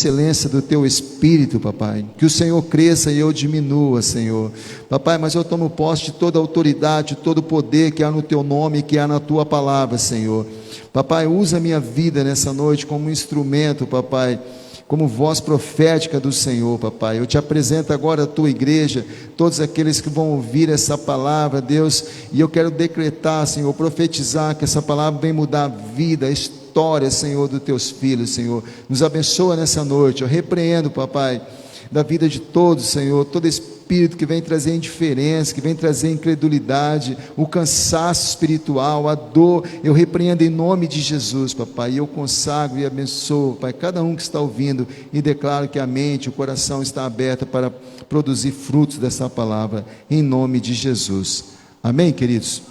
excelência do teu Espírito, papai, que o Senhor cresça e eu diminua, Senhor, papai, mas eu tomo posse de toda a autoridade, todo o poder que há no teu nome, que há na tua palavra, Senhor, papai, usa a minha vida nessa noite como um instrumento, papai, como voz profética do Senhor, papai. Eu te apresento agora a tua igreja, todos aqueles que vão ouvir essa palavra, Deus, e eu quero decretar, Senhor, profetizar que essa palavra vem mudar a vida, a história, Senhor, dos teus filhos, Senhor. Nos abençoa nessa noite. Eu repreendo, papai, da vida de todos, Senhor, todo espírito que vem trazer indiferença, que vem trazer incredulidade, o cansaço espiritual, a dor, eu repreendo em nome de Jesus, papai, e eu consagro e abençoo, pai, cada um que está ouvindo, e declaro que a mente, o coração está aberto para produzir frutos dessa palavra, em nome de Jesus, amém, queridos?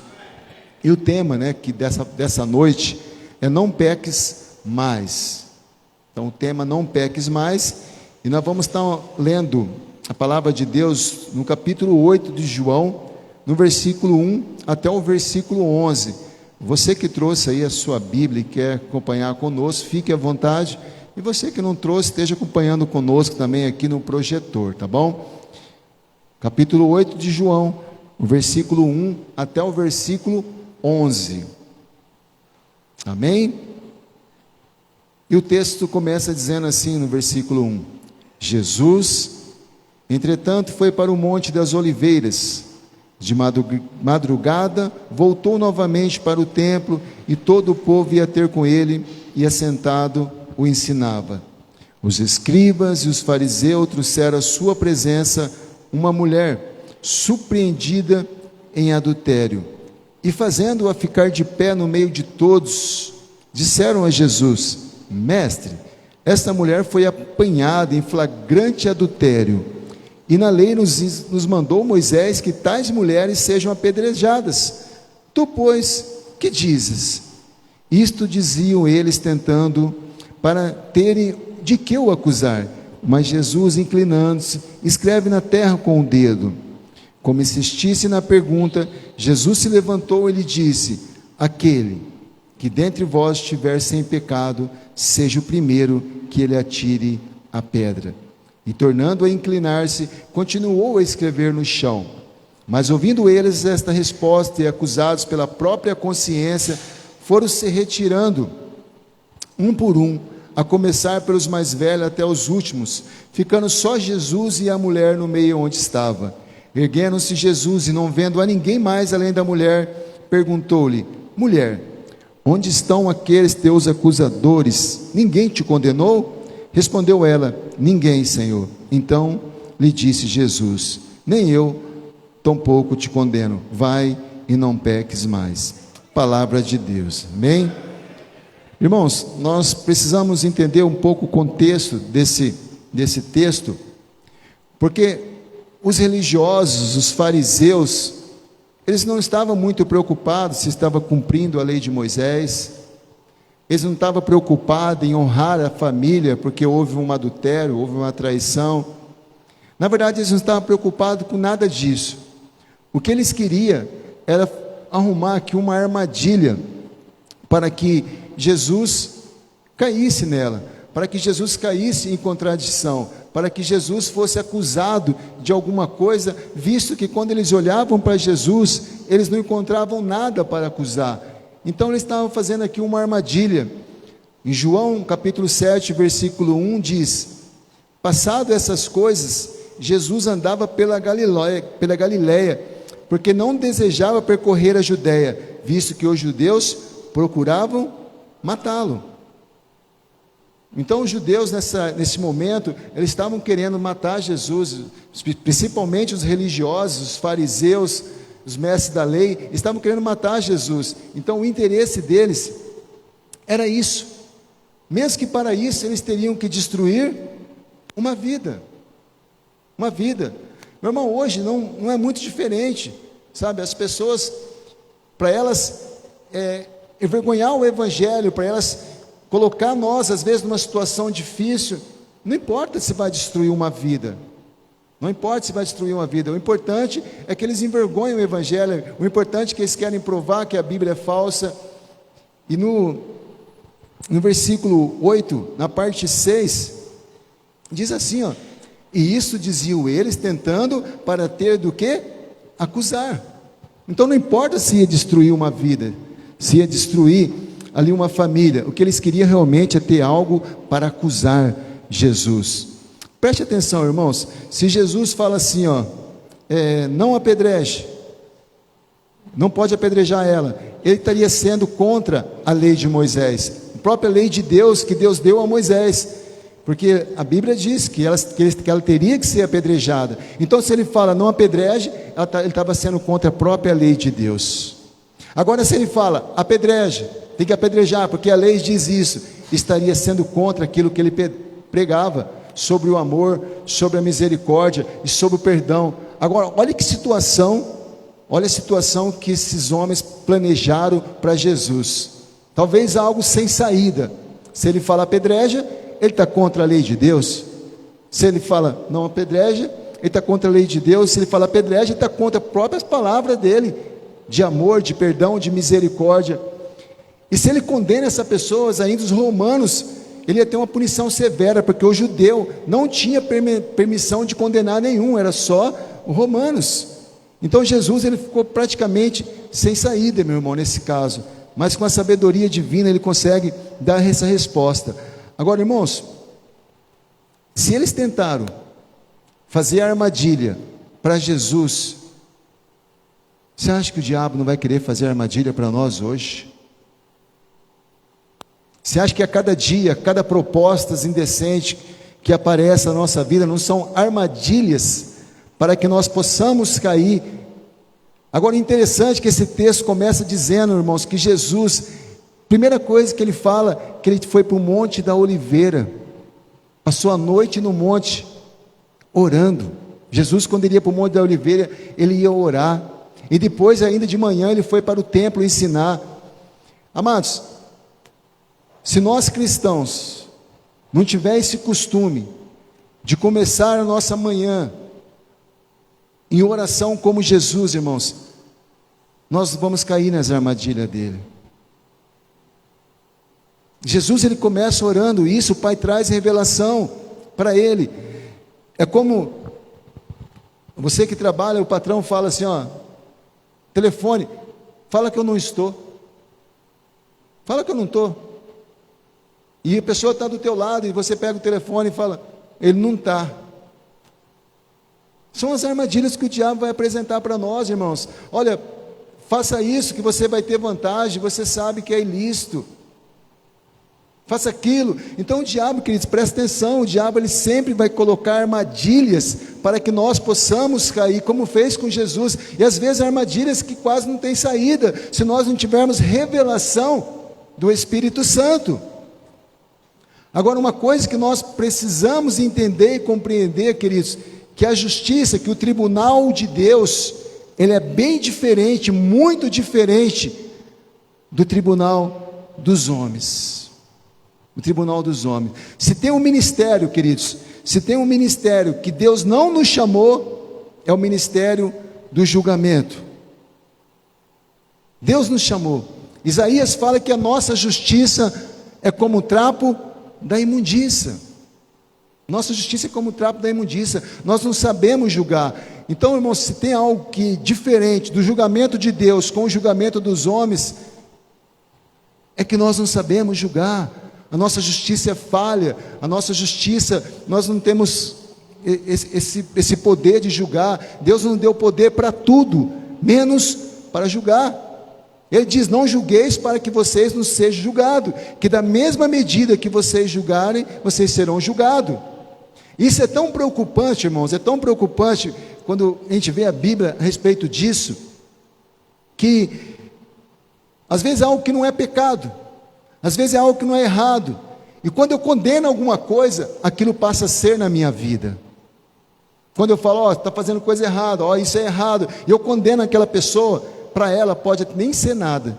E o tema, que dessa noite, é não peques mais. Então o tema não peques mais, e nós vamos estar lendo a palavra de Deus no capítulo 8 de João, no versículo 1 até o versículo 11. Você que trouxe aí a sua Bíblia e quer acompanhar conosco, fique à vontade, e você que não trouxe, esteja acompanhando conosco também aqui no projetor, tá bom? Capítulo 8 de João, o versículo 1 até o versículo 11. Amém? E o texto começa dizendo assim no versículo 1: Jesus, entretanto, foi para o Monte das Oliveiras. De madrugada, voltou novamente para o templo, e todo o povo ia ter com ele, e assentado o ensinava. Os escribas e os fariseus trouxeram à sua presença uma mulher surpreendida em adultério, e fazendo-a ficar de pé no meio de todos, disseram a Jesus: Mestre, esta mulher foi apanhada em flagrante adultério, e na lei nos mandou Moisés que tais mulheres sejam apedrejadas. Tu, pois, que dizes? Isto diziam eles, tentando, para terem de que o acusar. Mas Jesus, inclinando-se, escreve na terra com o dedo. Como insistisse na pergunta, Jesus se levantou e lhe disse: Aquele que dentre vós estiver sem pecado, seja o primeiro que ele atire a pedra. E tornando a inclinar-se, continuou a escrever no chão. Mas ouvindo eles esta resposta, e acusados pela própria consciência, foram se retirando, um por um, a começar pelos mais velhos até os últimos, ficando só Jesus e a mulher no meio onde estava. Erguendo-se Jesus, e não vendo a ninguém mais além da mulher, perguntou-lhe: Mulher, onde estão aqueles teus acusadores? Ninguém te condenou? Respondeu ela: Ninguém, Senhor. Então lhe disse Jesus: Nem eu tampouco te condeno. Vai e não peques mais. Palavra de Deus. Amém? Irmãos, nós precisamos entender um pouco o contexto desse texto, porque os religiosos, os fariseus, eles não estavam muito preocupados se estava cumprindo a lei de Moisés. Eles não estavam preocupados em honrar a família, porque houve um adultério, houve uma traição. Na verdade, eles não estavam preocupados com nada disso. O que eles queriam era arrumar aqui uma armadilha para que Jesus caísse nela, para que Jesus caísse em contradição, para que Jesus fosse acusado de alguma coisa, visto que quando eles olhavam para Jesus, eles não encontravam nada para acusar. Então eles estavam fazendo aqui uma armadilha. Em João capítulo 7, versículo 1 diz: Passado essas coisas, Jesus andava pela Galileia, porque não desejava percorrer a Judéia, visto que os judeus procuravam matá-lo. Então os judeus nesse momento, eles estavam querendo matar Jesus, principalmente os religiosos, os fariseus, os mestres da lei, estavam querendo matar Jesus. Então o interesse deles era isso, mesmo que para isso eles teriam que destruir uma vida. Meu irmão, hoje não é muito diferente, sabe? As pessoas, para elas envergonhar o Evangelho, para elas colocar nós, às vezes, numa situação difícil, não importa se vai destruir uma vida. Não importa se vai destruir uma vida, o importante é que eles envergonhem o Evangelho, o importante é que eles querem provar que a Bíblia é falsa. E no versículo 8, na parte 6, Diz assim, ó: e isso diziam eles, tentando para ter do que? Acusar. Então não importa se ia destruir uma vida, se ia destruir ali uma família, o que eles queriam realmente é ter algo para acusar Jesus. Preste atenção, irmãos, se Jesus fala assim, ó, não apedreje, não pode apedrejar ela, ele estaria sendo contra a lei de Moisés, a própria lei de Deus, que Deus deu a Moisés, porque a Bíblia diz que ela teria que ser apedrejada. Então se ele fala não apedreje, ele estava sendo contra a própria lei de Deus. Agora se ele fala apedreje, tem que apedrejar, porque a lei diz isso, estaria sendo contra aquilo que ele pregava, sobre o amor, sobre a misericórdia e sobre o perdão. Agora olha que situação, olha a situação que esses homens planejaram para Jesus, talvez algo sem saída. Se ele fala apedreja, ele está contra a lei de Deus. Se ele fala não apedreja, ele está contra a lei de Deus. Se ele fala apedreja, ele está contra as próprias palavras dele, de amor, de perdão, de misericórdia. E se ele condena essa pessoa, ainda os romanos, ele ia ter uma punição severa, porque o judeu não tinha permissão de condenar nenhum, era só os romanos. Então Jesus, ele ficou praticamente sem saída, meu irmão, nesse caso, mas com a sabedoria divina ele consegue dar essa resposta. Agora, irmãos, se eles tentaram fazer a armadilha para Jesus, você acha que o diabo não vai querer fazer armadilha para nós hoje? Você acha que a cada dia, cada proposta indecente que aparece na nossa vida, não são armadilhas para que nós possamos cair? Agora, interessante que esse texto começa dizendo, irmãos, que Jesus, primeira coisa que ele fala, que ele foi para o Monte da Oliveira, passou a noite no monte, orando. Jesus, quando ele ia para o Monte da Oliveira, ele ia orar, e depois ainda de manhã, ele foi para o templo ensinar. Amados, se nós cristãos não tiver esse costume de começar a nossa manhã em oração como Jesus, irmãos, nós vamos cair nas armadilhas dele. Jesus, ele começa orando isso, o Pai traz revelação para ele. É como você que trabalha, o patrão fala assim, ó, telefone, fala que eu não estou, fala que eu não estou, e a pessoa está do teu lado, e você pega o telefone e fala, ele não está. São as armadilhas que o diabo vai apresentar para nós, irmãos. Olha, faça isso que você vai ter vantagem, você sabe que é ilícito, faça aquilo. Então o diabo, queridos, presta atenção, o diabo ele sempre vai colocar armadilhas para que nós possamos cair, como fez com Jesus, e às vezes armadilhas que quase não tem saída, se nós não tivermos revelação do Espírito Santo. Agora, uma coisa que nós precisamos entender e compreender, queridos, que a justiça, que o tribunal de Deus, ele é bem diferente, muito diferente do tribunal dos homens. O tribunal dos homens. Se tem um ministério, queridos, se tem um ministério que Deus não nos chamou, é o ministério do julgamento. Deus nos chamou. Isaías fala que a nossa justiça é como o trapo da imundícia. Nossa justiça é como o trapo da imundícia. Nós não sabemos julgar. Então, irmãos, se tem algo que diferente do julgamento de Deus com o julgamento dos homens, é que nós não sabemos julgar. A nossa justiça é falha. A nossa justiça, nós não temos esse poder de julgar. Deus não deu poder para tudo, menos para julgar. Ele diz, não julgueis para que vocês não sejam julgados, que da mesma medida que vocês julgarem, vocês serão julgados. Isso é tão preocupante, irmãos, é tão preocupante, quando a gente vê a Bíblia a respeito disso, que às vezes é algo que não é pecado, às vezes é algo que não é errado, e quando eu condeno alguma coisa, aquilo passa a ser na minha vida. Quando eu falo, ó, está fazendo coisa errada, ó, isso é errado, e eu condeno aquela pessoa, para ela pode nem ser nada,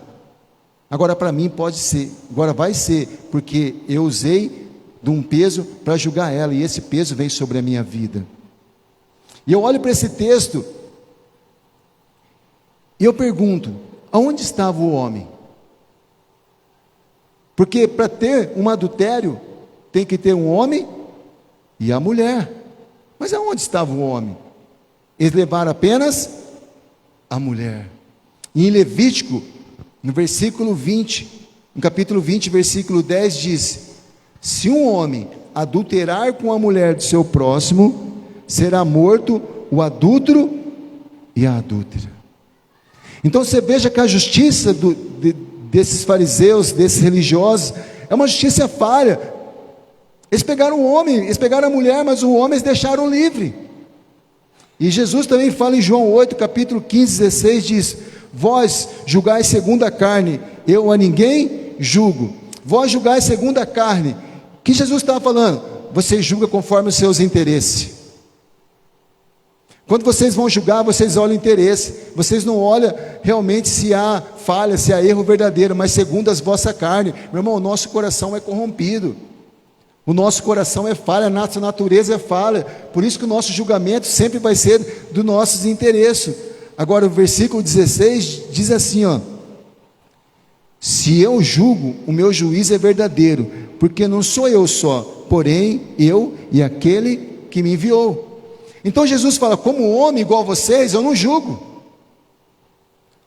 agora para mim pode ser, agora vai ser, porque eu usei de um peso para julgar ela, e esse peso vem sobre a minha vida. E eu olho para esse texto, e eu pergunto, aonde estava o homem? Porque para ter um adultério, tem que ter um homem e a mulher. Mas aonde estava o homem? Eles levaram apenas a mulher. E em Levítico, no versículo 20, no capítulo 20, versículo 10, diz: se um homem adulterar com a mulher do seu próximo, será morto o adúltero e a adúltera. Então você veja que a justiça desses fariseus, desses religiosos, é uma justiça falha. Eles pegaram o homem, eles pegaram a mulher, mas o homem eles deixaram livre. E Jesus também fala em João 8, capítulo 15, 16, diz: vós julgais segundo a carne, eu a ninguém julgo. Vós julgais segundo a carne. O que Jesus estava falando? Você julga conforme os seus interesses. Quando vocês vão julgar, vocês olham o interesse. Vocês não olham realmente se há falha, se há erro verdadeiro, mas segundo as vossa carne. Meu irmão, o nosso coração é corrompido. O nosso coração é falha, a nossa natureza é falha. Por isso que o nosso julgamento sempre vai ser dos nossos interesses. Agora o versículo 16 diz assim, ó: se eu julgo, o meu juízo é verdadeiro, porque não sou eu só, porém eu e aquele que me enviou. Então Jesus fala: como homem igual a vocês, eu não julgo.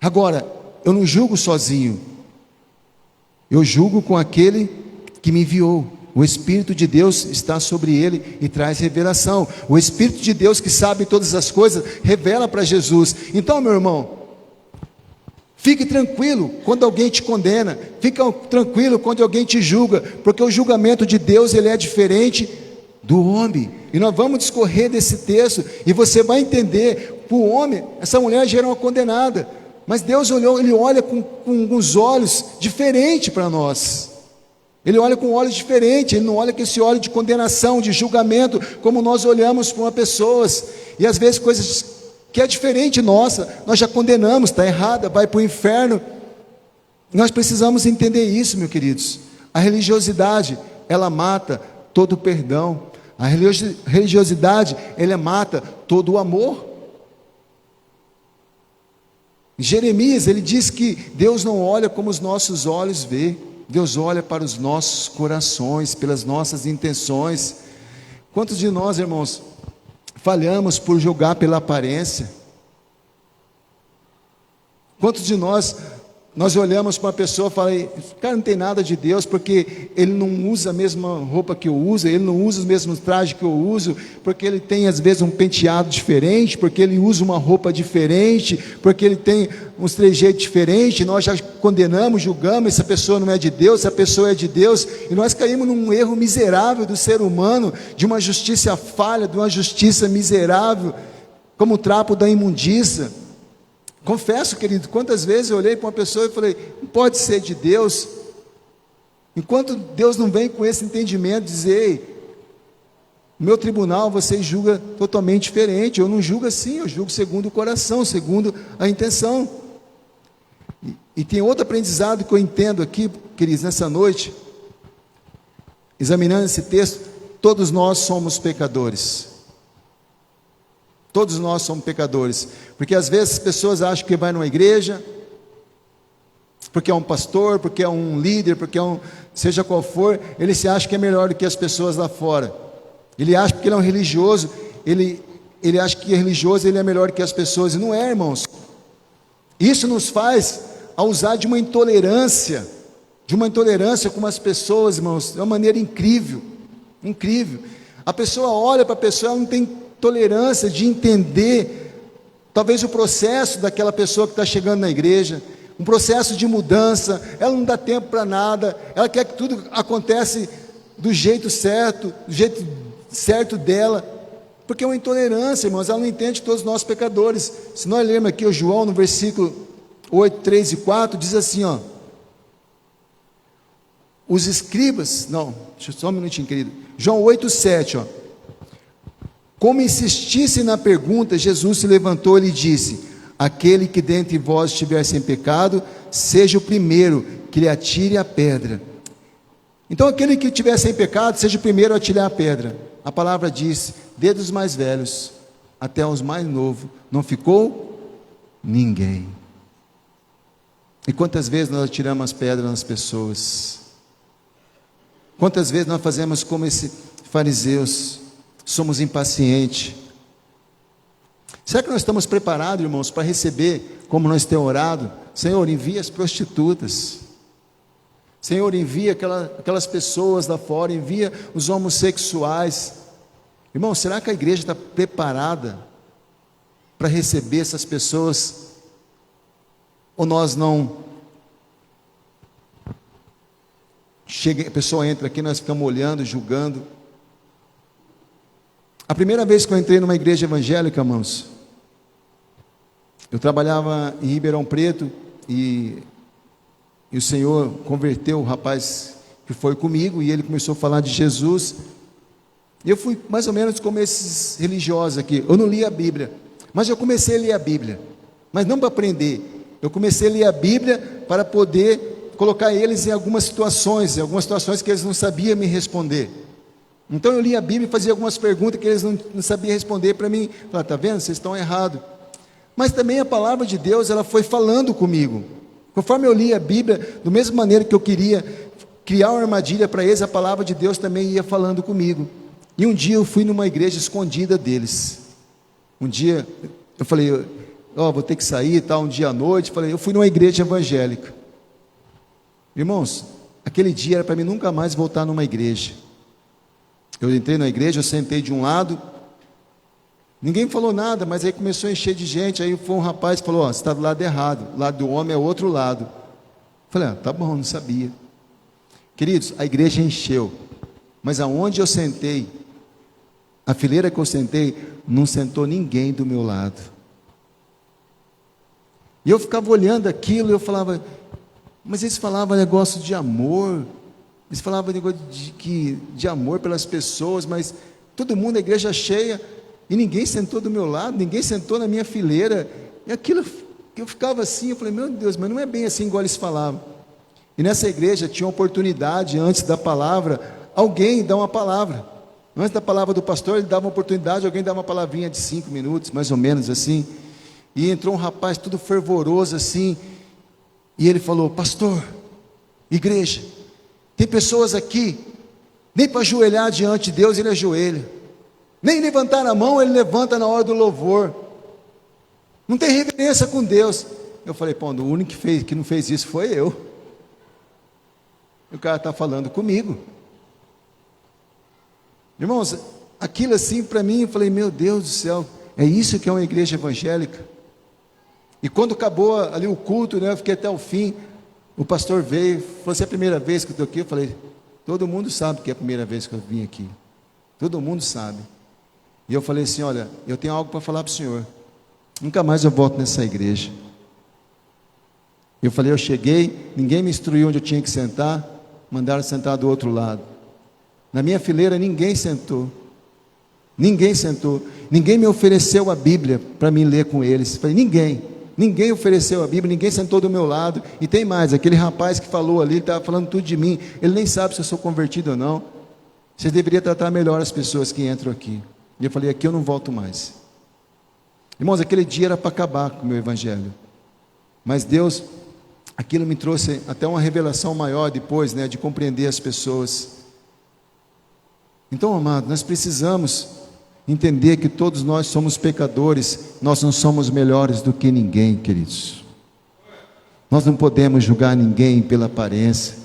Agora, eu não julgo sozinho, eu julgo com aquele que me enviou. O Espírito de Deus está sobre ele e traz revelação. O Espírito de Deus, que sabe todas as coisas, revela para Jesus. Então, meu irmão, fique tranquilo quando alguém te condena, fique tranquilo quando alguém te julga, porque o julgamento de Deus, ele é diferente do homem. E nós vamos discorrer desse texto, e você vai entender. Para o homem, essa mulher já era uma condenada, mas Deus olhou, ele olha com uns olhos diferentes para nós. Ele olha com olhos diferentes, ele não olha com esse olho de condenação, de julgamento, como nós olhamos para pessoas. E às vezes coisas que é diferente nossa, nós já condenamos, está errada, vai para o inferno. Nós precisamos entender isso, meus queridos. A religiosidade, ela mata todo o perdão. A religiosidade, ela mata todo o amor. Jeremias, ele diz que Deus não olha como os nossos olhos vê. Deus olha para os nossos corações, pelas nossas intenções. Quantos de nós, irmãos, falhamos por julgar pela aparência? Quantos de nós olhamos para uma pessoa e falamos: cara, não tem nada de Deus, porque ele não usa a mesma roupa que eu uso, ele não usa os mesmos trajes que eu uso, porque ele tem às vezes um penteado diferente, porque ele usa uma roupa diferente, porque ele tem uns trejeitos diferentes. Nós já condenamos, julgamos: essa pessoa não é de Deus, essa pessoa é de Deus. E nós caímos num erro miserável do ser humano, de uma justiça falha, de uma justiça miserável, como o trapo da imundícia. Confesso, querido, quantas vezes eu olhei para uma pessoa e falei: não pode ser de Deus. Enquanto Deus não vem com esse entendimento, dizer: ei, no meu tribunal você julga totalmente diferente. Eu não julgo assim, eu julgo segundo o coração, segundo a intenção. E tem outro aprendizado que eu entendo aqui, queridos, nessa noite, examinando esse texto: todos nós somos pecadores. Todos nós somos pecadores, porque às vezes as pessoas acham que vai numa igreja, porque é um pastor, porque é um líder, porque é seja qual for, ele se acha que é melhor do que as pessoas lá fora. Ele acha, porque ele é um religioso, ele acha que é religioso, ele é melhor que as pessoas, e não é, irmãos. Isso nos faz a usar de uma intolerância com as pessoas, irmãos, de uma maneira incrível, incrível. A pessoa olha para a pessoa, ela não tem tolerância de entender, talvez o processo daquela pessoa que está chegando na igreja, um processo de mudança. Ela não dá tempo para nada, ela quer que tudo acontece do jeito certo dela, porque é uma intolerância, irmãos. Ela não entende todos os nossos pecadores. Se nós lermos aqui o João, no versículo 8, 3 e 4, diz assim, ó: os escribas, deixa eu só um minutinho, querido, João 8, 7, ó: como insistisse na pergunta, Jesus se levantou e lhe disse: aquele que dentre vós estiver sem pecado, seja o primeiro que lhe atire a pedra. Então aquele que estiver sem pecado, seja o primeiro a atirar a pedra. A palavra diz: desde os mais velhos até os mais novos, não ficou ninguém. E quantas vezes nós atiramos as pedras nas pessoas? Quantas vezes nós fazemos como esses fariseus? somos impacientes. Será que nós estamos preparados, irmãos, para receber, como nós temos orado? Senhor, envia as prostitutas. Senhor, envia aquelas pessoas lá fora, envia os homossexuais. Irmão, será que a igreja está preparada para receber essas pessoas? Ou nós não? Chega, a pessoa entra aqui, nós ficamos olhando, julgando. A primeira vez que eu entrei numa igreja evangélica, irmãos, eu trabalhava em Ribeirão Preto e o Senhor converteu o rapaz que foi comigo e ele começou a falar de Jesus. E eu fui mais ou menos como esses religiosos aqui. Eu não li a Bíblia, mas eu comecei a ler a Bíblia, mas não para aprender. Eu comecei a ler a Bíblia para poder colocar eles em algumas situações que eles não sabiam me responder. Então eu li a Bíblia e fazia algumas perguntas que eles não sabiam responder para mim. Falei, está vendo? Vocês estão errados. Mas também a palavra de Deus, ela foi falando comigo. Conforme eu li a Bíblia, da mesma maneira que eu queria criar uma armadilha para eles, a palavra de Deus também ia falando comigo. E um dia eu fui numa igreja escondida deles. Um dia eu falei, vou ter que sair, tal, um dia à noite. Eu fui numa igreja evangélica. Irmãos, aquele dia era para mim nunca mais voltar numa igreja. Eu entrei na igreja, eu sentei de um lado, ninguém falou nada, mas aí começou a encher de gente. Aí foi um rapaz que falou, você está do lado errado, o lado do homem é o outro lado. Falei, tá bom, não sabia. Queridos, a igreja encheu, mas aonde eu sentei, a fileira que eu sentei, não sentou ninguém do meu lado. E eu ficava olhando aquilo e eu falava, mas eles falavam negócio de amor, eles falavam negócio de amor pelas pessoas, mas todo mundo, a igreja cheia, e ninguém sentou do meu lado, ninguém sentou na minha fileira, e aquilo, eu ficava assim, eu falei, meu Deus, mas não é bem assim igual eles falavam. E nessa igreja tinha uma oportunidade, antes da palavra, alguém dá uma palavra, antes da palavra do pastor, ele dava uma oportunidade, alguém dava uma palavrinha de 5 minutos, mais ou menos assim, e entrou um rapaz todo fervoroso assim, e ele falou, pastor, igreja, tem pessoas aqui, nem para ajoelhar diante de Deus ele ajoelha, nem levantar a mão ele levanta na hora do louvor, não tem reverência com Deus. Eu falei, pô, o único que não fez isso foi eu. O cara está falando comigo. Irmãos, aquilo assim para mim, eu falei, meu Deus do céu, é isso que é uma igreja evangélica? E quando acabou ali o culto, né, eu fiquei até o fim, o pastor veio, falou assim, é a primeira vez que eu estou aqui? Eu falei, todo mundo sabe que é a primeira vez que eu vim aqui, todo mundo sabe. E eu falei assim, olha, eu tenho algo para falar para o senhor, nunca mais eu volto nessa igreja. Eu falei, eu cheguei, ninguém me instruiu onde eu tinha que sentar, mandaram sentar do outro lado. Na minha fileira ninguém sentou, ninguém me ofereceu a Bíblia para mim ler com eles. Falei, ninguém ofereceu a Bíblia, ninguém sentou do meu lado. E tem mais, aquele rapaz que falou ali, ele estava falando tudo de mim, ele nem sabe se eu sou convertido ou não. Vocês deveriam tratar melhor as pessoas que entram aqui. E eu falei, aqui eu não volto mais. Irmãos, aquele dia era para acabar com o meu evangelho, mas Deus, aquilo me trouxe até uma revelação maior depois, né, de compreender as pessoas. Então, amado, nós precisamos entender que todos nós somos pecadores, nós não somos melhores do que ninguém, queridos. Nós não podemos julgar ninguém pela aparência,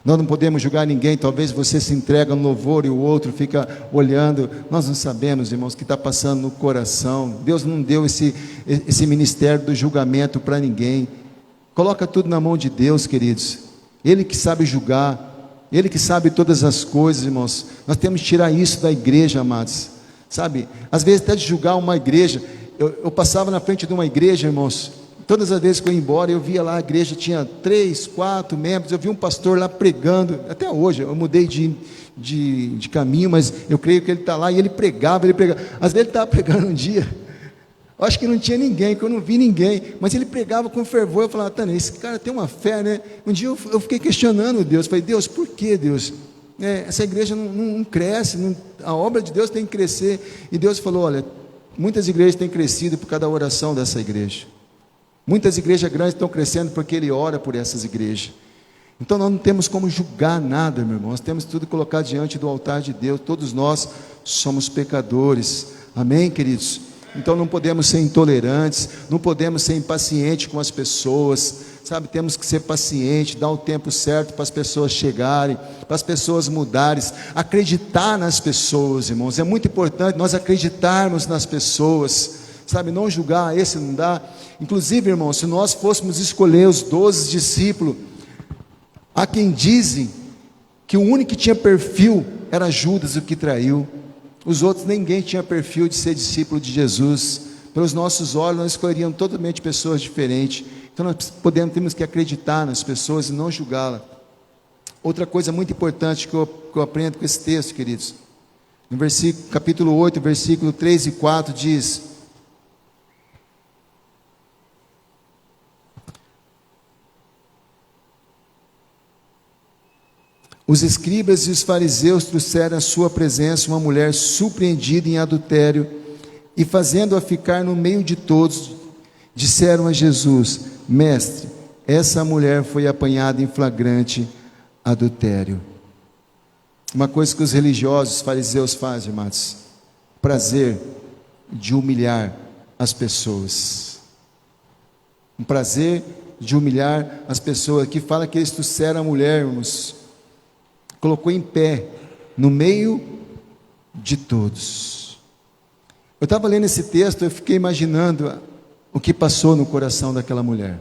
nós não podemos julgar ninguém. Talvez você se entrega no louvor e o outro fica olhando. Nós não sabemos, irmãos, o que está passando no coração. Deus não deu esse ministério do julgamento para ninguém. Coloca tudo na mão de Deus, queridos. Ele que sabe julgar, Ele que sabe todas as coisas, irmãos. Nós temos que tirar isso da igreja, amados. Sabe, às vezes até de julgar uma igreja, eu passava na frente de uma igreja, irmãos, todas as vezes que eu ia embora, eu via lá, a igreja tinha 3, 4 membros, eu vi um pastor lá pregando, até hoje, eu mudei de caminho, mas eu creio que ele está lá, e ele pregava, às vezes ele estava pregando um dia, eu acho que não tinha ninguém, que eu não vi ninguém, mas ele pregava com fervor. Eu falava, Tânia, esse cara tem uma fé, né? Um dia eu fiquei questionando Deus, falei, Deus, por que Deus? Essa igreja não cresce, a obra de Deus tem que crescer. E Deus falou, olha, muitas igrejas têm crescido por causa da oração dessa igreja, muitas igrejas grandes estão crescendo porque Ele ora por essas igrejas. Então nós não temos como julgar nada, meu irmão. Nós temos tudo que colocar diante do altar de Deus. Todos nós somos pecadores. Amém, queridos? Então não podemos ser intolerantes, não podemos ser impacientes com as pessoas, sabe? Temos que ser pacientes, dar o tempo certo para as pessoas chegarem, para as pessoas mudarem, acreditar nas pessoas, irmãos. É muito importante nós acreditarmos nas pessoas, sabe? Não julgar, esse não dá. Inclusive, irmãos, se nós fôssemos escolher os 12 discípulos, há quem dizem que o único que tinha perfil era Judas, o que traiu. Os outros, ninguém tinha perfil de ser discípulo de Jesus. Pelos nossos olhos, nós escolheríamos totalmente pessoas diferentes. Então nós temos que acreditar nas pessoas e não julgá-las. Outra coisa muito importante que eu aprendo com esse texto, queridos, no capítulo 8, versículo 3 e 4 diz: os escribas e os fariseus trouxeram à sua presença uma mulher surpreendida em adultério, e fazendo-a ficar no meio de todos, disseram a Jesus: Mestre, essa mulher foi apanhada em flagrante adultério. Uma coisa que os religiosos, os fariseus fazem, amados, prazer de humilhar as pessoas. Um prazer de humilhar as pessoas. Aqui fala que eles trouxeram a mulher, irmãos, colocou em pé, no meio de todos. Eu estava lendo esse texto, eu fiquei imaginando o que passou no coração daquela mulher.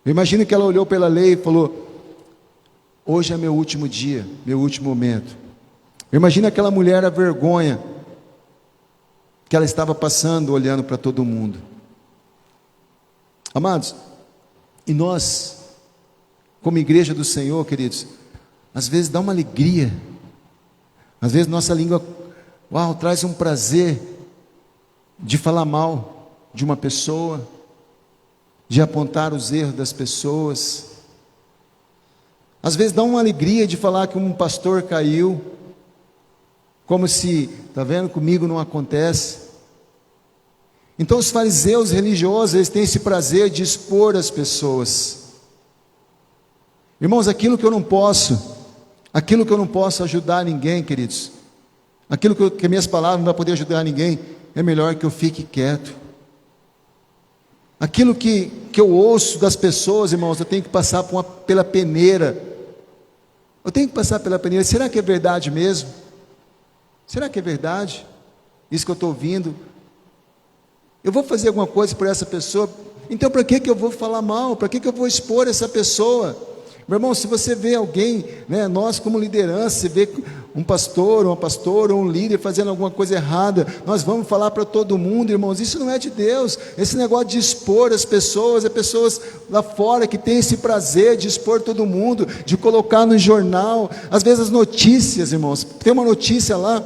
Eu imagino que ela olhou pela lei e falou: hoje é meu último dia, meu último momento. Eu imagino aquela mulher, a vergonha que ela estava passando, olhando para todo mundo. Amados, e nós, como igreja do Senhor, queridos, às vezes dá uma alegria, às vezes nossa língua, traz um prazer de falar mal de uma pessoa, de apontar os erros das pessoas. Às vezes dá uma alegria de falar que um pastor caiu, como se, está vendo, comigo não acontece. Então os fariseus religiosos, eles têm esse prazer de expor as pessoas. Irmãos, aquilo que eu não posso ajudar ninguém, queridos, aquilo que minhas palavras não vão poder ajudar ninguém, é melhor que eu fique quieto. Aquilo que eu ouço das pessoas, irmãos, eu tenho que passar pela peneira. Eu tenho que passar pela peneira. Será que é verdade mesmo? Será que é verdade isso que eu estou ouvindo? Eu vou fazer alguma coisa por essa pessoa? Então para que eu vou falar mal? Para que eu vou expor essa pessoa? Meu irmão, se você vê alguém, nós como liderança, você vê um pastor, uma pastora, ou um líder fazendo alguma coisa errada, nós vamos falar para todo mundo, irmãos, isso não é de Deus. Esse negócio de expor as pessoas, é pessoas lá fora que têm esse prazer de expor todo mundo, de colocar no jornal, às vezes as notícias, irmãos, tem uma notícia lá,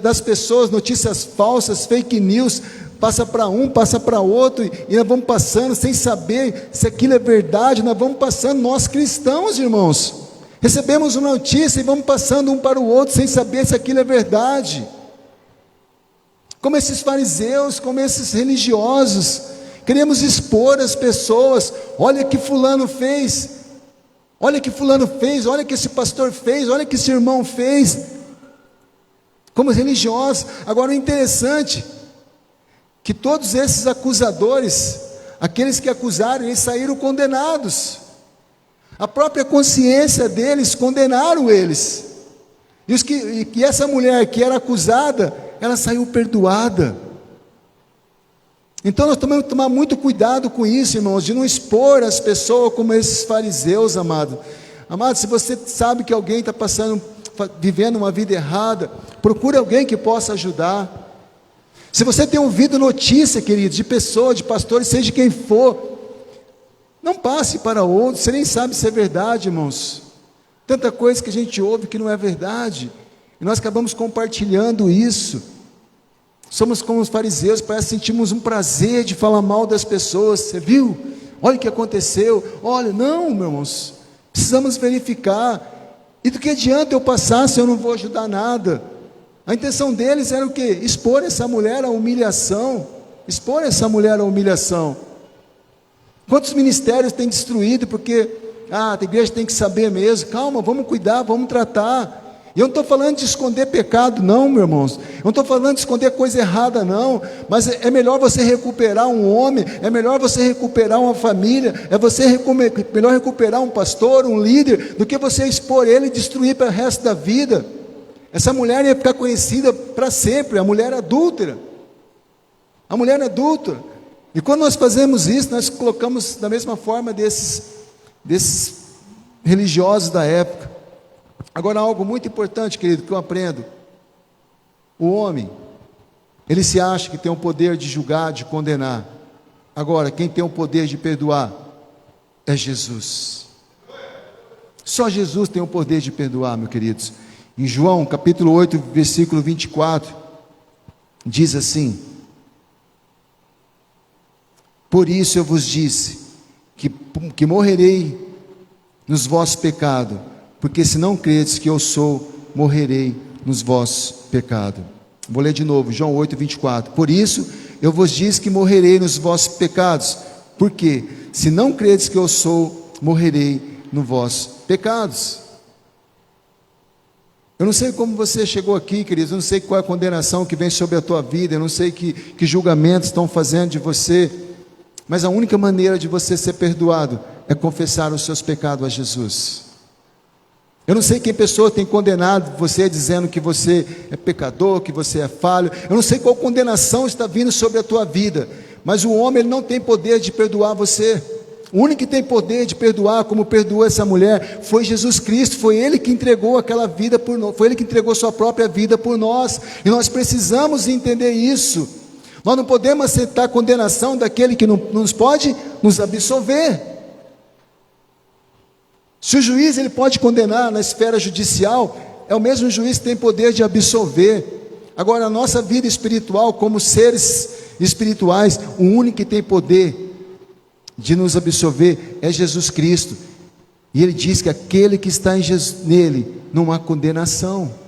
das pessoas, notícias falsas, fake news, passa para um, passa para outro, e nós vamos passando sem saber se aquilo é verdade. Nós vamos passando, nós cristãos, irmãos, recebemos uma notícia e vamos passando um para o outro sem saber se aquilo é verdade. Como esses fariseus, como esses religiosos, queremos expor as pessoas. Olha que fulano fez, olha que fulano fez, olha que esse pastor fez, olha que esse irmão fez, como os religiosos. Agora o interessante, que todos esses acusadores, aqueles que acusaram, eles saíram condenados. A própria consciência deles condenaram eles. E essa mulher que era acusada, ela saiu perdoada. Então nós temos que tomar muito cuidado com isso, irmãos, de não expor as pessoas como esses fariseus, amado. Amado, se você sabe que alguém está vivendo uma vida errada, procure alguém que possa ajudar. Se você tem ouvido notícia, queridos, de pessoas, de pastores, seja quem for, não passe para outros. Você nem sabe se é verdade, irmãos. Tanta coisa que a gente ouve que não é verdade, e nós acabamos compartilhando isso. Somos como os fariseus, parece que sentimos um prazer de falar mal das pessoas. Você viu? Olha o que aconteceu. Olha, não, meus irmãos, precisamos verificar. E do que adianta eu passar se eu não vou ajudar nada? A intenção deles era o quê? Expor essa mulher à humilhação. Expor essa mulher à humilhação. Quantos ministérios tem destruído porque a igreja tem que saber mesmo? Calma, vamos cuidar, vamos tratar. E eu não estou falando de esconder pecado não, meus irmãos. Eu não estou falando de esconder coisa errada não. Mas é melhor você recuperar um homem, é melhor você recuperar uma família, melhor recuperar um pastor, um líder, do que você expor ele e destruir para o resto da vida. Essa mulher ia ficar conhecida para sempre, a mulher adúltera. A mulher adúltera. E quando nós fazemos isso, nós colocamos da mesma forma desses religiosos da época. Agora, algo muito importante, querido, que eu aprendo. O homem, ele se acha que tem o poder de julgar, de condenar. Agora, quem tem o poder de perdoar é Jesus. Só Jesus tem o poder de perdoar, meus queridos. Em João, capítulo 8, versículo 24, diz assim: por isso eu vos disse, que morrerei nos vossos pecados, porque se não credes que eu sou, morrerei nos vossos pecados. Vou ler de novo, João 8, 24. Por isso eu vos disse que morrerei nos vossos pecados, porque se não credes que eu sou, morrerei nos vossos pecados. Eu não sei como você chegou aqui, queridos, eu não sei qual é a condenação que vem sobre a tua vida, eu não sei que julgamentos estão fazendo de você, mas a única maneira de você ser perdoado é confessar os seus pecados a Jesus. Eu não sei quem pessoa tem condenado você, dizendo que você é pecador, que você é falho. Eu não sei qual condenação está vindo sobre a tua vida, mas o homem ele não tem poder de perdoar você. O único que tem poder de perdoar, como perdoou essa mulher, foi Jesus Cristo. Foi Ele que entregou aquela vida por nós, foi Ele que entregou sua própria vida por nós, e nós precisamos entender isso. Nós não podemos aceitar a condenação daquele que não nos pode nos absolver. Se o juiz ele pode condenar na esfera judicial, é o mesmo juiz que tem poder de absolver. Agora, a nossa vida espiritual, como seres espirituais, o único que tem poder de nos absolver é Jesus Cristo. E Ele diz que aquele que está nele, não há condenação.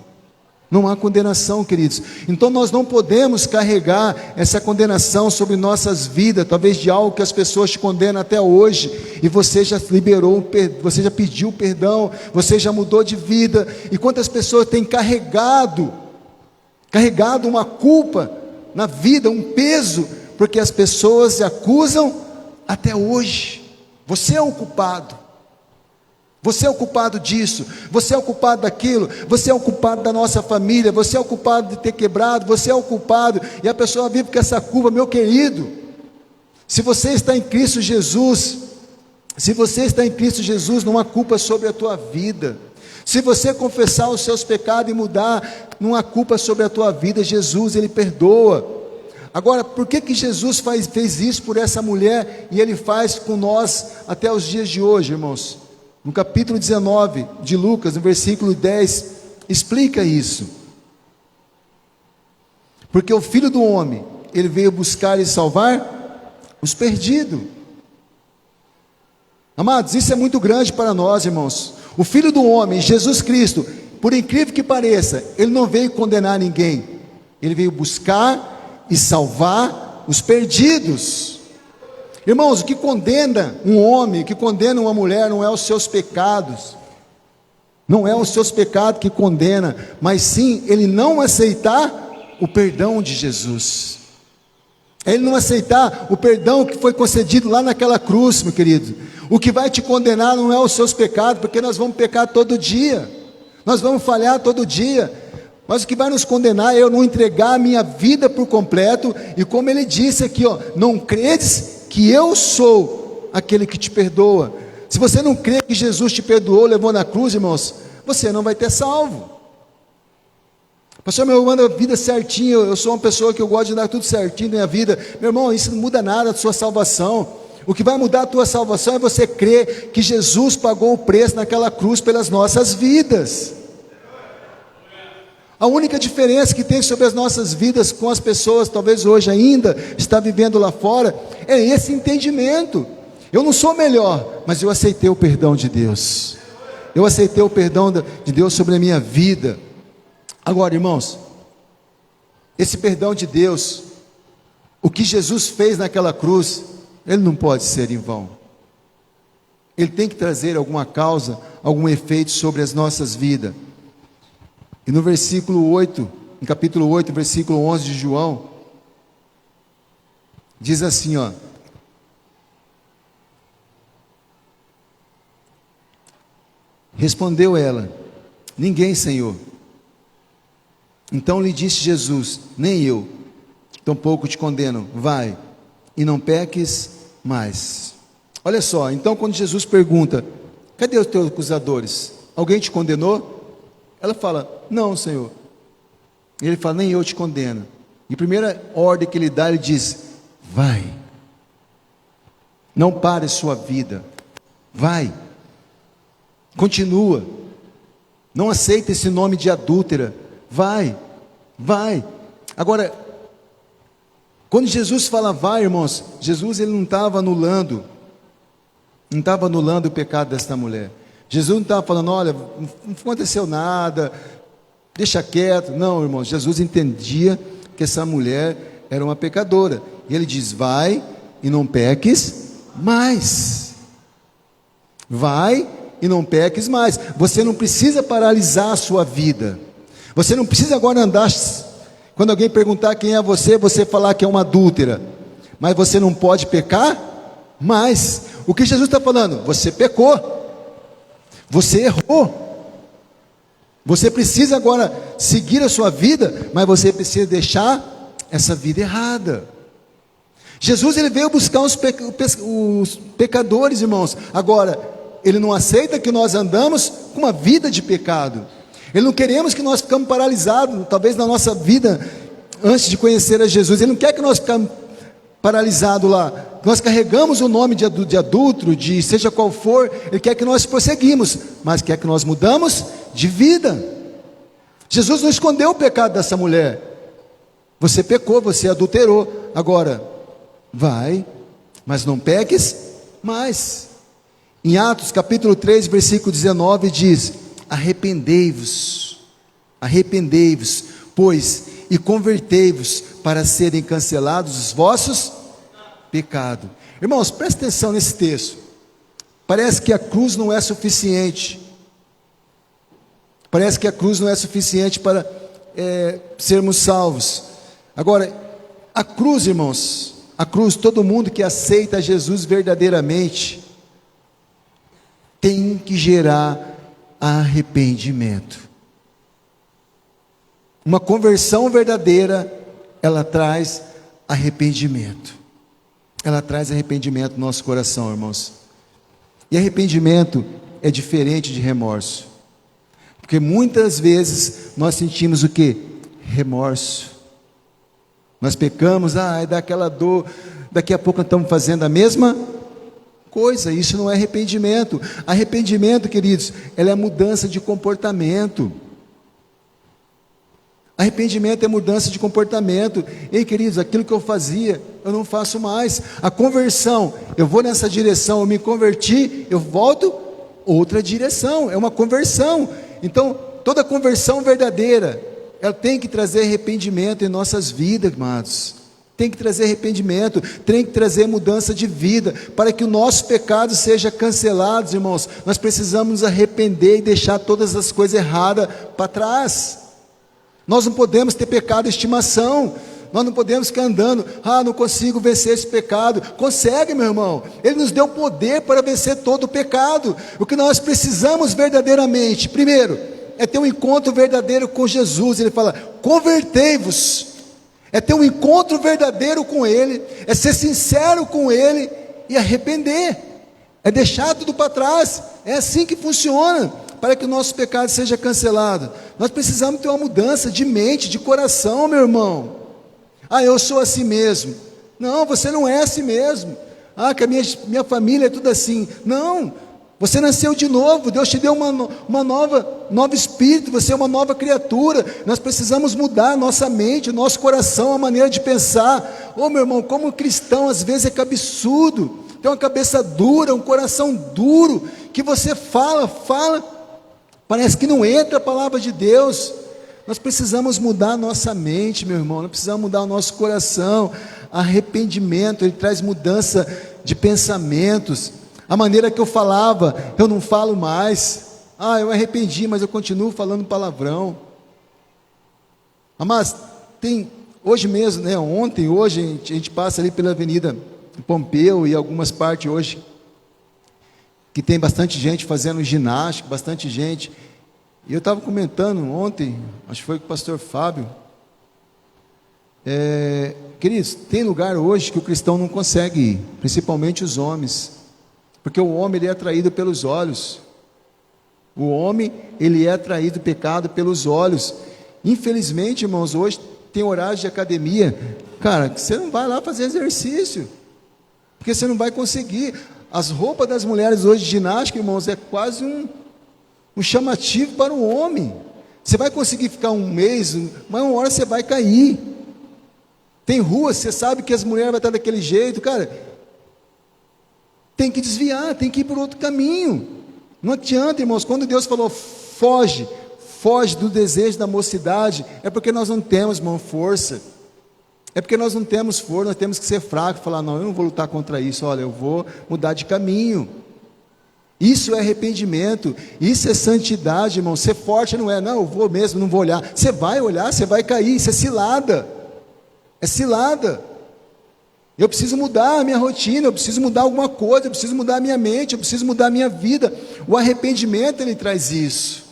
Não há condenação, queridos. Então nós não podemos carregar essa condenação sobre nossas vidas, talvez de algo que as pessoas te condenam até hoje, e você já liberou, você já pediu perdão, você já mudou de vida, e quantas pessoas têm carregado uma culpa na vida, um peso, porque as pessoas se acusam até hoje. Você é o culpado. Você é o culpado disso, você é o culpado daquilo, você é o culpado da nossa família, você é o culpado de ter quebrado, você é o culpado, e a pessoa vive com essa culpa. Meu querido, se você está em Cristo Jesus, não há culpa sobre a tua vida. Se você confessar os seus pecados e mudar, não há culpa sobre a tua vida. Jesus, Ele perdoa. Agora, por que Jesus fez isso por essa mulher, e Ele faz com nós até os dias de hoje, irmãos? No capítulo 19 de Lucas, no versículo 10, explica isso. Porque o Filho do Homem, Ele veio buscar e salvar os perdidos. Amados, isso é muito grande para nós, irmãos. O Filho do Homem, Jesus Cristo, por incrível que pareça, Ele não veio condenar ninguém. Ele veio buscar e salvar os perdidos. Irmãos, o que condena um homem, o que condena uma mulher, não é os seus pecados, não é os seus pecados que condena, mas sim ele não aceitar o perdão de Jesus, ele não aceitar o perdão que foi concedido lá naquela cruz, meu querido. O que vai te condenar não é os seus pecados, porque nós vamos pecar todo dia, nós vamos falhar todo dia, mas o que vai nos condenar é eu não entregar a minha vida por completo, e como ele disse aqui, não credes que eu sou aquele que te perdoa. Se você não crê que Jesus te perdoou, levou na cruz, irmãos, você não vai ter salvo. Pastor, eu ando a vida certinha, eu sou uma pessoa que eu gosto de dar tudo certinho na minha vida. Meu irmão, isso não muda nada da sua salvação. O que vai mudar a tua salvação é você crer que Jesus pagou o preço naquela cruz pelas nossas vidas. A única diferença que tem sobre as nossas vidas com as pessoas, talvez hoje ainda está vivendo lá fora, é esse entendimento. Eu não sou melhor, mas eu aceitei o perdão de Deus. Eu aceitei o perdão de Deus sobre a minha vida. Agora, irmãos, esse perdão de Deus, o que Jesus fez naquela cruz, ele não pode ser em vão. Ele tem que trazer alguma causa, algum efeito sobre as nossas vidas. E no versículo 8, no capítulo 8, versículo 11 de João, diz assim, ó: respondeu ela: ninguém, Senhor. Então lhe disse Jesus: nem eu, tampouco te condeno, vai, e não peques mais. Olha só, então quando Jesus pergunta: cadê os teus acusadores? Alguém te condenou? Ela fala: não, Senhor. E ele fala: nem eu te condeno. E a primeira ordem que ele dá, ele diz: vai, não pare sua vida, vai, continua, não aceita esse nome de adúltera, vai. Agora, quando Jesus fala vai, irmãos, Jesus ele não estava anulando o pecado desta mulher. Jesus não estava falando: olha, não aconteceu nada, deixa quieto. Não, irmãos, Jesus entendia que essa mulher era uma pecadora. E ele diz: vai e não peques mais. Vai e não peques mais. Você não precisa paralisar a sua vida. Você não precisa agora andar, quando alguém perguntar quem é você falar que é uma adúltera. Mas você não pode pecar mais. O que Jesus está falando? Você pecou. Você errou. Você precisa agora seguir a sua vida, mas você precisa deixar essa vida errada. Jesus ele veio buscar os pecadores, irmãos. Agora, ele não aceita que nós andamos com uma vida de pecado. Ele não queremos que nós ficamos paralisados, talvez na nossa vida, antes de conhecer a Jesus. Ele não quer que nós ficamos paralisados lá. Nós carregamos o nome de adúltero, de seja qual for. Ele quer que nós prosseguimos, mas quer que nós mudamos de vida. Jesus não escondeu o pecado dessa mulher. Você pecou, você adulterou. Agora, vai, mas não peques mais. Em Atos capítulo 3, versículo 19 diz: arrependei-vos, pois, e convertei-vos, para serem cancelados os vossos pecados. Irmãos, presta atenção nesse texto. Parece que a cruz não é suficiente. Parece que a cruz não é suficiente para sermos salvos. Agora, a cruz, irmãos, a cruz, todo mundo que aceita Jesus verdadeiramente, tem que gerar arrependimento. Uma conversão verdadeira, ela traz arrependimento. Ela traz arrependimento no nosso coração, irmãos. E arrependimento é diferente de remorso. Porque muitas vezes nós sentimos o quê? Remorso. Nós pecamos, dá aquela dor, daqui a pouco nós estamos fazendo a mesma coisa. Isso não é arrependimento. Arrependimento, queridos, ela é mudança de comportamento. Arrependimento é mudança de comportamento. Ei, queridos, aquilo que eu fazia, eu não faço mais. A conversão, eu vou nessa direção, eu me converti, eu volto outra direção. É uma conversão. Então, toda conversão verdadeira, ela tem que trazer arrependimento em nossas vidas, amados. Tem que trazer arrependimento, tem que trazer mudança de vida, para que o nosso pecado seja cancelado, irmãos. Nós precisamos nos arrepender e deixar todas as coisas erradas para trás. Nós não podemos ter pecado de estimação. Nós não podemos ficar andando, não consigo vencer esse pecado. Consegue, meu irmão. Ele nos deu poder para vencer todo o pecado. O que nós precisamos verdadeiramente, primeiro, é ter um encontro verdadeiro com Jesus. Ele fala: convertei-vos. É ter um encontro verdadeiro com Ele, é ser sincero com Ele e arrepender, é deixar tudo para trás. É assim que funciona, para que o nosso pecado seja cancelado. Nós precisamos ter uma mudança de mente, de coração, meu irmão. Eu sou assim mesmo. Não, você não é assim mesmo. Que a minha família é tudo assim. Não, você nasceu de novo. Deus te deu uma nova espírito. Você é uma nova criatura. Nós precisamos mudar a nossa mente, o nosso coração, a maneira de pensar. Meu irmão, como cristão, às vezes é cabeçudo, tem uma cabeça dura, um coração duro, que você fala, parece que não entra a palavra de Deus. Nós precisamos mudar a nossa mente, meu irmão. Nós precisamos mudar o nosso coração. Arrependimento, ele traz mudança de pensamentos, a maneira que eu falava, eu não falo mais. Eu arrependi, mas eu continuo falando palavrão. Mas tem, hoje mesmo, né, hoje a gente passa ali pela Avenida Pompeu e algumas partes hoje, que tem bastante gente fazendo ginástica, bastante gente. E eu estava comentando ontem, acho que foi com o pastor Fábio, queridos, tem lugar hoje que o cristão não consegue ir, principalmente os homens, porque o homem ele é atraído pelos olhos. O homem ele é atraído pecado pelos olhos. Infelizmente, irmãos, hoje tem horários de academia, cara, que você não vai lá fazer exercício, porque você não vai conseguir. As roupas das mulheres hoje de ginástica, irmãos, é quase um chamativo para o homem. Você vai conseguir ficar um mês, mas uma hora você vai cair. Tem ruas, você sabe que as mulheres vão estar daquele jeito, cara, tem que desviar, tem que ir por outro caminho. Não adianta, irmãos, quando Deus falou, foge do desejo da mocidade, é porque nós não temos, irmão, força. É porque nós não temos força, nós temos que ser fracos, falar, não, eu não vou lutar contra isso, olha, eu vou mudar de caminho. Isso é arrependimento, isso é santidade, irmão. Ser forte não é, não, eu vou mesmo, não vou olhar. Você vai olhar, você vai cair, isso é cilada. É cilada. Eu preciso mudar a minha rotina, eu preciso mudar alguma coisa, eu preciso mudar a minha mente, eu preciso mudar a minha vida. O arrependimento, ele traz isso.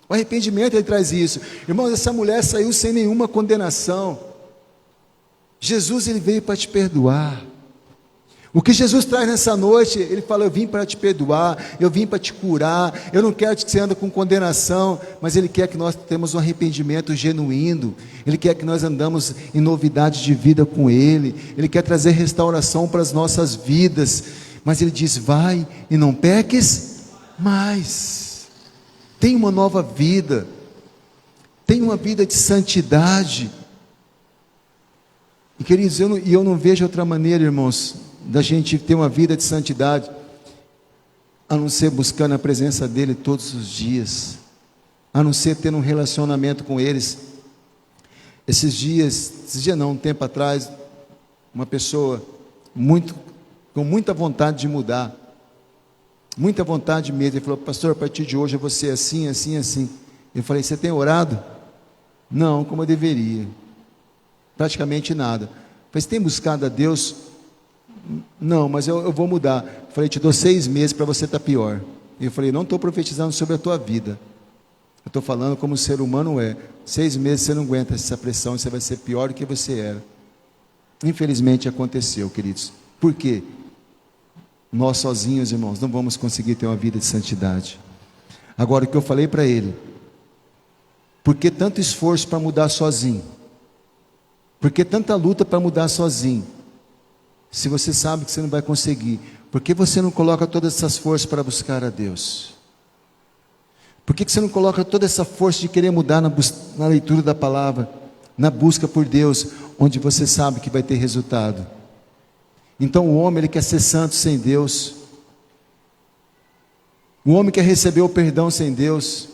O arrependimento, ele traz isso. Irmãos, essa mulher saiu sem nenhuma condenação. Jesus, ele veio para te perdoar. O que Jesus traz nessa noite, ele fala, eu vim para te perdoar, eu vim para te curar, eu não quero que você ande com condenação, mas ele quer que nós tenhamos um arrependimento genuíno, ele quer que nós andamos em novidade de vida com ele quer trazer restauração para as nossas vidas, mas ele diz, vai e não peques mais, tem uma nova vida, tem uma vida de santidade. E queridos, eu não vejo outra maneira, irmãos, da gente ter uma vida de santidade, a não ser buscando a presença dEle todos os dias, a não ser tendo um relacionamento com eles. Esses dias não, um tempo atrás, uma pessoa com muita vontade de mudar, muita vontade mesmo, ele falou, pastor, a partir de hoje eu vou ser assim, assim, assim. Eu falei, você tem orado? Não, como eu deveria, praticamente nada. Eu falei, você tem buscado a Deus? Não, mas eu vou mudar. Eu falei, te dou 6 meses para você estar pior. Eu falei, não estou profetizando sobre a tua vida, eu estou falando como o ser humano é. 6 meses você não aguenta essa pressão, você vai ser pior do que você era. Infelizmente aconteceu, queridos. Por quê? Nós sozinhos, irmãos, não vamos conseguir ter uma vida de santidade. Agora, o que eu falei para ele, por que tanto esforço para mudar sozinho? Por que tanta luta para mudar sozinho? Se você sabe que você não vai conseguir, por que você não coloca todas essas forças para buscar a Deus? Por que você não coloca toda essa força de querer mudar na leitura da palavra, na busca por Deus, onde você sabe que vai ter resultado? Então o homem, ele quer ser santo sem Deus, o homem quer receber o perdão sem Deus,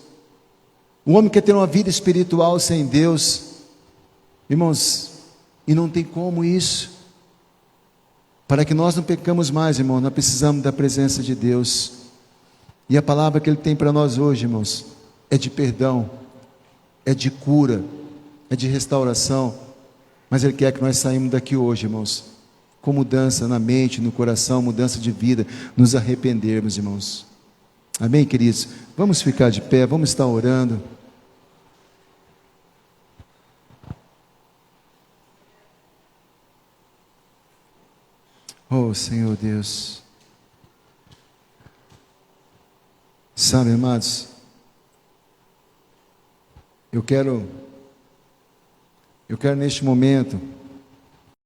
o homem quer ter uma vida espiritual sem Deus, irmãos, e não tem como isso. Para que nós não pecamos mais, irmão, nós precisamos da presença de Deus. E a palavra que Ele tem para nós hoje, irmãos, é de perdão, é de cura, é de restauração. Mas Ele quer que nós saímos daqui hoje, irmãos, com mudança na mente, no coração, mudança de vida, nos arrependermos, irmãos. Amém, queridos? Vamos ficar de pé, vamos estar orando. Oh, Senhor Deus. Sabe, amados, eu quero neste momento